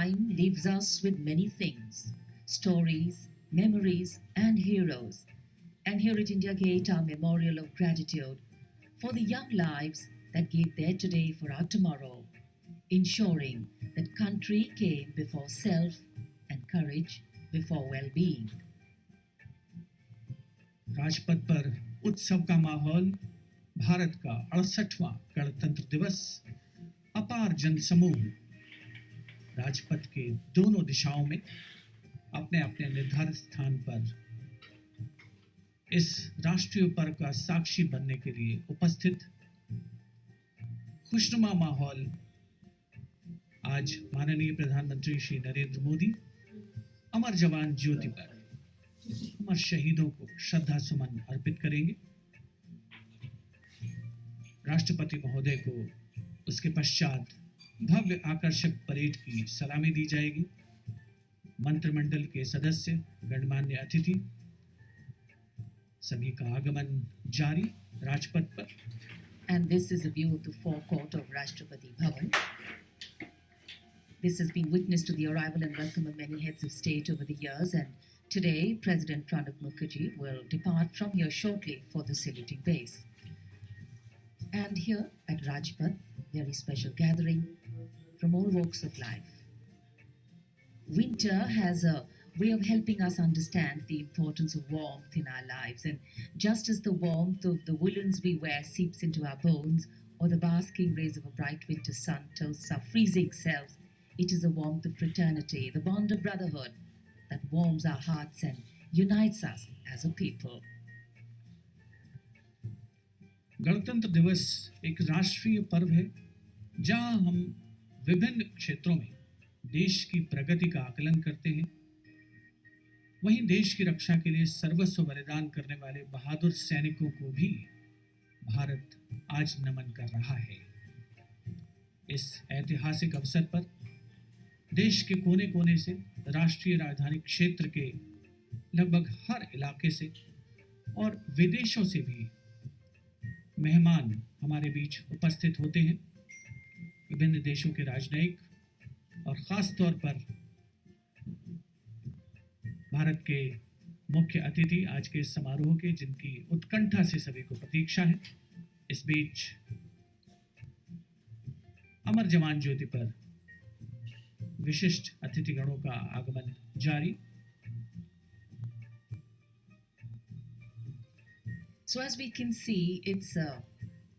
time leaves us with many things, stories, memories, and heroes. And here at India Gate, our memorial of gratitude for the young lives that gave their today for our tomorrow, ensuring that country came before self and courage before well-being. Rajpath पर उत्सव का माहौल, भारत का 68वां गणतंत्र दिवस, अपार जनसमूह राजपथ के दोनों दिशाओं में अपने अपने निर्धारित स्थान पर इस राष्ट्रीय पर्व का साक्षी बनने के लिए उपस्थित। खुशनुमा माहौल आज माननीय प्रधानमंत्री श्री नरेंद्र मोदी अमर जवान ज्योति पर अमर शहीदों को श्रद्धा सुमन अर्पित करेंगे। राष्ट्रपति महोदय को उसके पश्चात भव्य आकर्षक परेड की सलामी दी जाएगी। मंत्रिमंडल के सदस्य, गणमान्य अतिथि सभी का आगमन जारी राजपथ पर। And this is a view of the forecourt of Rashtrapati Bhavan. This has been witness to the arrival and welcome of many heads of state over the years, and today President Pranab Mukherjee will depart from here shortly for the saluting base. And here at Rajpath, very special gathering from all walks of life. Winter has a way of helping us understand the importance of warmth in our lives, and just as the warmth of the woolens we wear seeps into our bones, or the basking rays of a bright winter sun toasts our freezing selves, it is the warmth of fraternity, the bond of brotherhood, that warms our hearts and unites us as a people. गणतंत्र दिवस एक राष्ट्रीय पर्व है जहां हम विभिन्न क्षेत्रों में देश की प्रगति का आकलन करते हैं। वहीं देश की रक्षा के लिए सर्वस्व बलिदान करने वाले बहादुर सैनिकों को भी भारत आज नमन कर रहा है। इस ऐतिहासिक अवसर पर देश के कोने कोने से, राष्ट्रीय राजधानी क्षेत्र के लगभग हर इलाके से और विदेशों से भी मेहमान हमारे बीच उपस्थित होते हैं। विभिन्न देशों के राजनयिक और खास तौर पर भारत के मुख्य अतिथि आज के इस समारोह के, जिनकी उत्कंठा से सभी को प्रतीक्षा है। इस बीच अमर जवान ज्योति पर विशिष्ट अतिथिगणों का आगमन जारी। So as we can see, it's a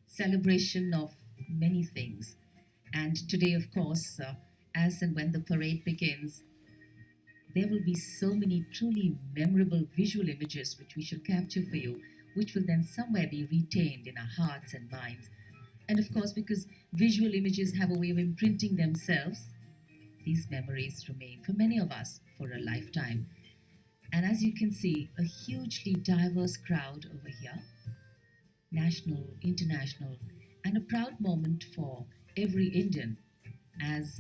celebration of many things. And today, of course, as and when the parade begins, there will be so many truly memorable visual images which we shall capture for you, which will then somewhere be retained in our hearts and minds. And of course, because visual images have a way of imprinting themselves, these memories remain for many of us for a lifetime. And as you can see, a hugely diverse crowd over here, national, international, and a proud moment for every Indian, as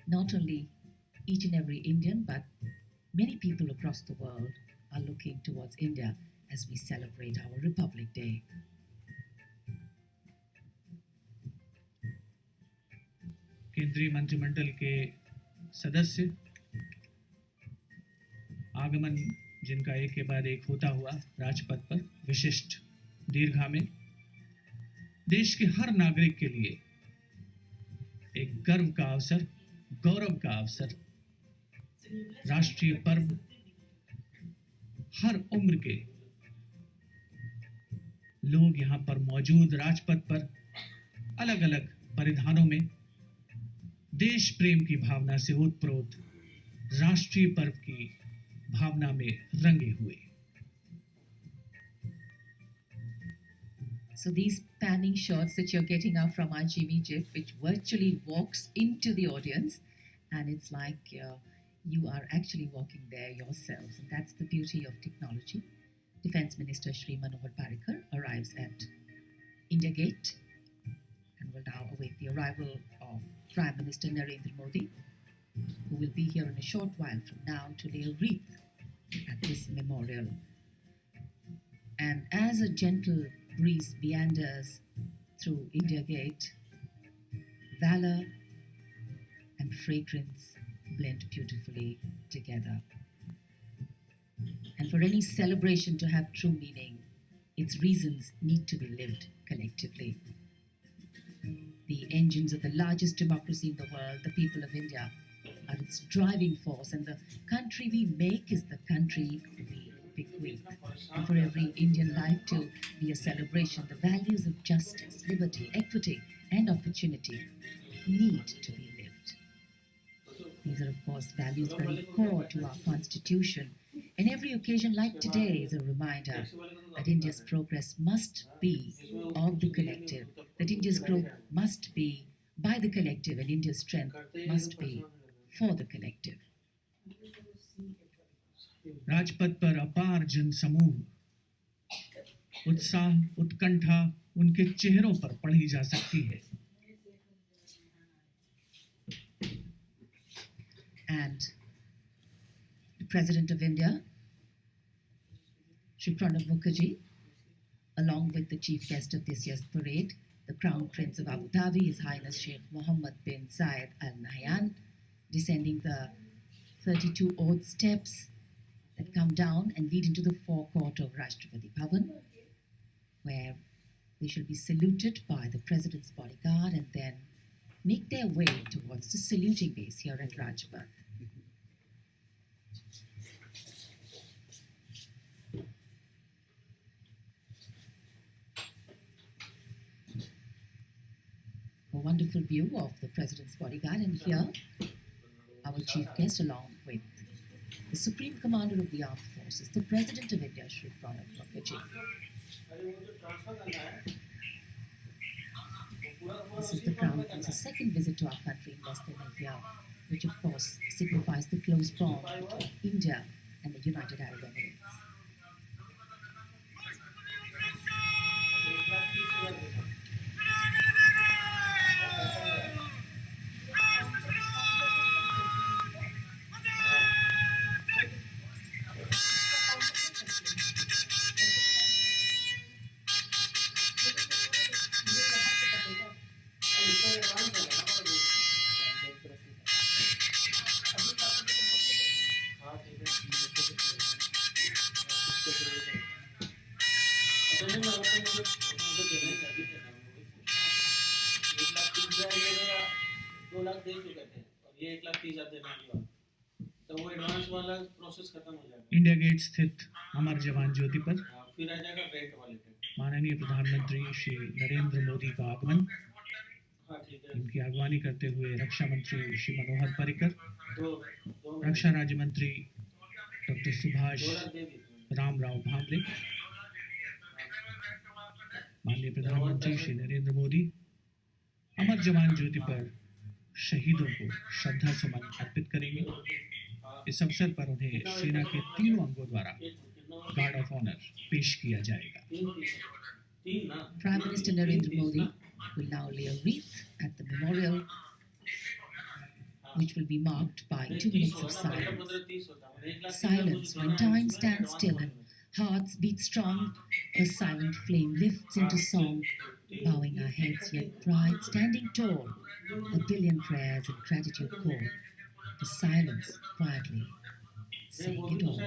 not only each and every Indian, but many people across the world are looking towards India as we celebrate our Republic Day. केंद्रीय मंत्रिमंडल के सदस्य आगमन, जिनका एक के बाद एक होता हुआ राजपथ पर विशिष्ट दीर्घा में देश के हर नागरिक के लिए एक गर्व का अवसर, गौरव का अवसर। राष्ट्रीय पर्व हर उम्र के लोग यहाँ पर मौजूद, राजपथ पर अलग अलग परिधानों में देश प्रेम की भावना से ओतप्रोत राष्ट्रीय पर्व की भावना में रंगे हुए। So these panning shots that you're getting are from our Jimmy Jeff, which virtually walks into the audience, and it's like you are actually walking there yourselves, and that's the beauty of technology. Defence Minister Shri Manohar Parrikar arrives at India Gate and will now await the arrival of Prime Minister Narendra Modi, who will be here in a short while from now to lay a wreath at this memorial. And as a gentle breeze meanders through India Gate, valor and fragrance blend beautifully together. And for any celebration to have true meaning, its reasons need to be lived collectively. The engines of the largest democracy in the world, the people of India, are its driving force, and the country we make is the country we bequeath. And for every Indian life to be a celebration, the values of justice, liberty, equity, and opportunity need to be lived. These are, of course, values very core to our constitution, and every occasion like today is a reminder that India's progress must be of the collective, that India's growth must be by the collective, and India's strength must be for the collective. Rajpath पर अपार जन समूह, उत्साह उत्कंठा उनके चेहरों पर पढ़ी जा सकती है. And the President of India, Shri Pranab Mukherjee, along with the chief guest of this year's parade, the Crown Prince of Abu Dhabi, His Highness Sheikh Mohammed bin Zayed Al Nahyan, descending the 32 odd steps that come down and lead into the forecourt of Rashtrapati Bhavan, where they shall be saluted by the President's bodyguard and then make their way towards the saluting base here at Rajpath. A wonderful view of the President's bodyguard, and here our chief guest, along with the Supreme Commander of the Armed Forces, the President of India, Shri Pranab Mukherjee. This is the Crown Prince's second visit to our country in less than a year, which of course signifies the close bond between India and the United Arab Emirates. India Gate स्थित अमर जवान ज्योति पर माननीय प्रधानमंत्री श्री नरेंद्र मोदी का आगमन, इनकी अगवानी करते हुए रक्षा मंत्री श्री मनोहर पर्रिकर, रक्षा राज्य मंत्री डॉक्टर सुभाष रामराव भामरे, माननीय प्रधानमंत्री श्री नरेंद्र मोदी अमर जवान ज्योति पर शहीदों को श्रद्धा सुमन अर्पित करेंगे. इस अवसर पर उन्हें सेना के तीनों अंगों द्वारा गार्ड ऑफ ऑनर पेश किया जाएगा. Prime Minister Narendra Modi will now lay a wreath at the memorial, which will be marked by 2 minutes of silence. Silence when time stands still and hearts beat strong, a silent flame lifts into song, bowing our heads yet pride, standing tall, a billion prayers and gratitude call, the silence quietly saying it all.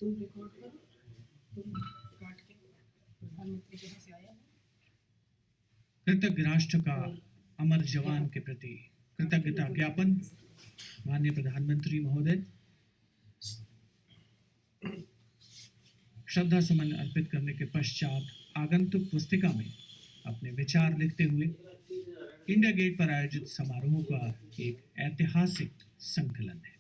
तुम record करो, तुम काट के प्रधानमंत्री जहाँ से आया है कृतज्ञ राष्ट्र का अमर जवान के प्रति कृतज्ञता ज्ञापन। माननीय प्रधानमंत्री महोदय, श्रद्धा सुमन अर्पित करने के पश्चात आगंतुक पुस्तिका में अपने विचार लिखते हुए इंडिया गेट पर आयोजित समारोह का एक ऐतिहासिक संकलन है।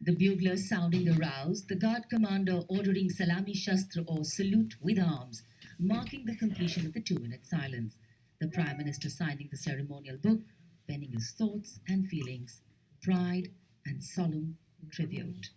The buglers sounding the rouse, the guard commander ordering salami shastra or salute with arms, marking the completion of the 2-minute silence. The Prime Minister signing the ceremonial book, penning his thoughts and feelings, pride and solemn tribute.